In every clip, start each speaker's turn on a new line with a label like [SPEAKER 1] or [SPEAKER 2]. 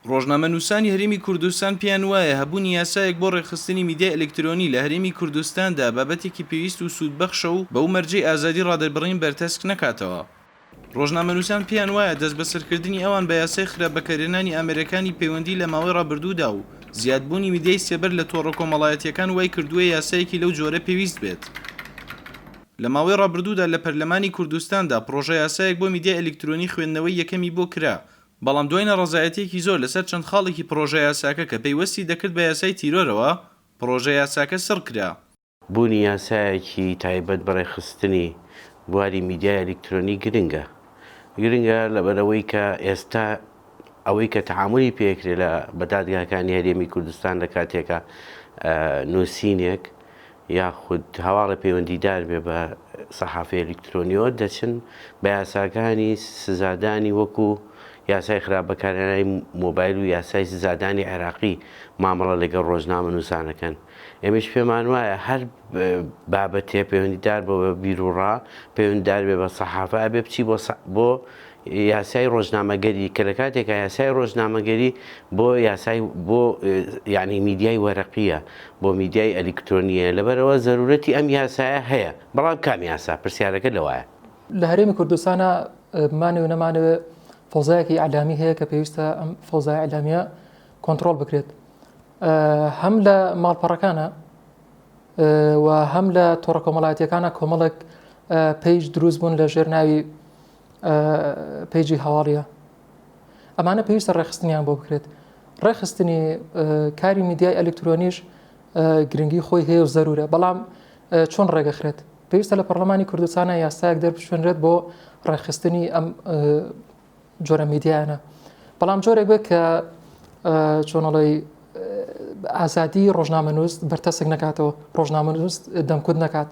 [SPEAKER 1] ڕۆژنامەنووسانی هەرێمی کوردستان پیان وایە هەبوونی یاسایەک بۆ ڕێخستنی میدیای ئەلکترۆنی لە هەرێمی کوردستاندا بابەتێکی پێویست و سوودبەخشە و بەو مەرجەی ئازادی ڕادەربڕین بەرتەسک نەکاتەوە. ڕۆژنامەنووسان پیان وایە دەست بەسەرکردنی ئەوان بە یاسای خراپبەکارهێنانی ئامێرەکانی پەیوەندی لە ماوەی ڕابردوودا و زیادبوونی میدیای سێبەر لە تۆڕە کۆمەڵایەتیەکان وای کردووە یاسایەکی لەو جۆرە پێویست بێت. لە ماوەی ڕابردوودا لە پەرلەمانی کوردستاندا پرۆژە یاسایەک بۆ میدیای ئەلکترۆنی خوێندنەوەی یەکەمی بۆ کرا، بەڵام دوای نەڕەزایەتێکی زۆر لەسەر چەند خاڵێکی پرۆژە یاساکە کە پەیوەستی دەکرد بە یاسای تیرۆرەوە، پرۆژە یاساکە سڕ کرا.
[SPEAKER 2] بوونی یاسایەکی تایبەت بەڕێخستنی بواری میدیای ئەلکترۆنی گرنگە لەبەرەوەی کە ئێستا ئەوەی کە تەعاملی پێکرێت لە بەدادگاکانی هەرێمی کوردستان لە کاتێکە نووسینێک یاخود هەواڵە پەیوەندیدار بێ بە سەحافی ئەلکترۆنیەوە دەچن بە یاساکانی سزادانی وەکو یاسای خراپبەکارهێنانی مۆبایل و یاسای سزادانی عێراقی مامەڵە لەگەڵ ڕۆژنامەنووسانەکەن. ئێمەش پێمان وایە هەر بابەتێ پەیوەندیدار بۆ بە بیرروڕا پەیوەندیدار بێ بە سەحافە ئەبێ بچی بۆ یاسای ڕۆژنامەگەری کە لە کاتێکە یاسای ڕۆژنامەگەری بۆ یاسای بۆ یعنی میدیای وەرەقیە بۆ میدیای ئەلکترۆنیە، لەبەرەوە زەرورەتی ئەم یاسایە هەیە، بەڵام کام یاسا پرسیارەکە لەوایە.
[SPEAKER 3] لە هەرێمی کوردستانە مانەوە نەمانەوە فەوزایەکی ئەعلامی هەیە کە پێویستە ئەم فەوزای ئەعلامیە کۆنتڕۆڵ بکرێت، هەم لە ماڵپەڕەکانە و هەم لە تۆڕە کۆمەڵایەتیەکانە کۆمەڵێک پێیج دروست بوون لە ژێر ناوی پێیجی هەواڵیە. ئەمانە پێویستە ڕێخستنیان بۆ بکرێت. ڕێخستنی کاری میدیای ئەلکترۆنیش گرنگی خۆی هەیە و زەرورە، بەڵام چۆن ڕێگەخرێت؟ پێویستە لە پەرلەمانی کوردستانە یاسایەک دەربشێنرێت بۆ ڕێخستنی ئەم جۆرە میدیایانە، بەڵام جۆرێک بێت کە چۆنەڵی ئازادی ڕۆژنامەنووس بەرتەسک نکاتەوە، ڕۆژنامەنووس دەمکوت نکات.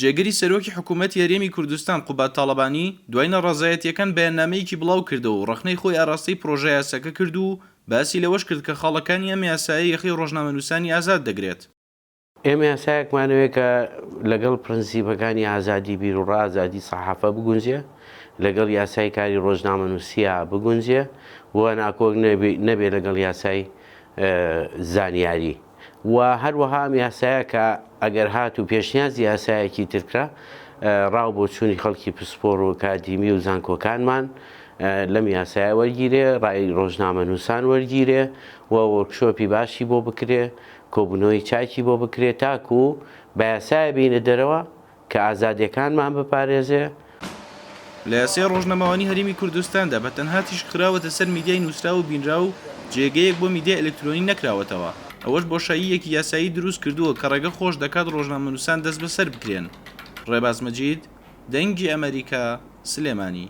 [SPEAKER 1] جێگەری سەرۆکی حکوومەتی هەرێمی کوردستان قوبات تاڵەبانی دوای نەڕەزایەتیەکان بەیاننامەیەکی بڵاو کردەوە و ڕەخنەی خۆی ئاراستەی پرۆژە یاساکە کرد و باسی لەوەش کرد کە خاڵەکانی ئەم یاسایە یەخی ڕۆژنامەنووسانی ئازاد دەگرێت.
[SPEAKER 2] ئێمە یاسایەکمانەوەی کە لەگەڵ پرەنسیپەکانی ئازادی بیرروڕا ئازادی سەحافە بگونجێ، لەگەڵ یاسای کاری ڕۆژنامەنووسیە بگونجێ و ناکۆک نەبێ لەگەڵ یاسای زانیاری و هەروەها ئەم یاسایە کە ئەگەر هات و پێشنیازی یاسایەکی ترکرا ڕاو بۆ چوونی خەڵکی پسپۆڕ و کادیمی و زانکۆکانمان لەم یاسایە وەرگیرێ، ڕای ڕۆژنامەنووسان وەرگیرێ و وەرکشۆپی باشی بۆ بکرێ، کۆبوونەوەی چاکی بۆ بکرێ، تاکو و بە یاسایە بینە دەرەوە کە ئازادیەکانمان بپارێزێ.
[SPEAKER 1] لە یاسای ڕۆژنامەوانی هەرێمی کوردستاندا بە تەنها تیش کراوەتە سەر میدیای نووسرا و بینرا و جێگەیەک بۆ میدیای ئەلکترۆنی نەکراوەتەوە. ئەوەش بۆشاییەکی یاسایی دروست کردووە کە ڕێگە خۆش دەکات ڕۆژنامەنووسان دەست بەسەر بکرێن. ڕێباز مەجید، دەنگی ئەمریکا، سلێمانی.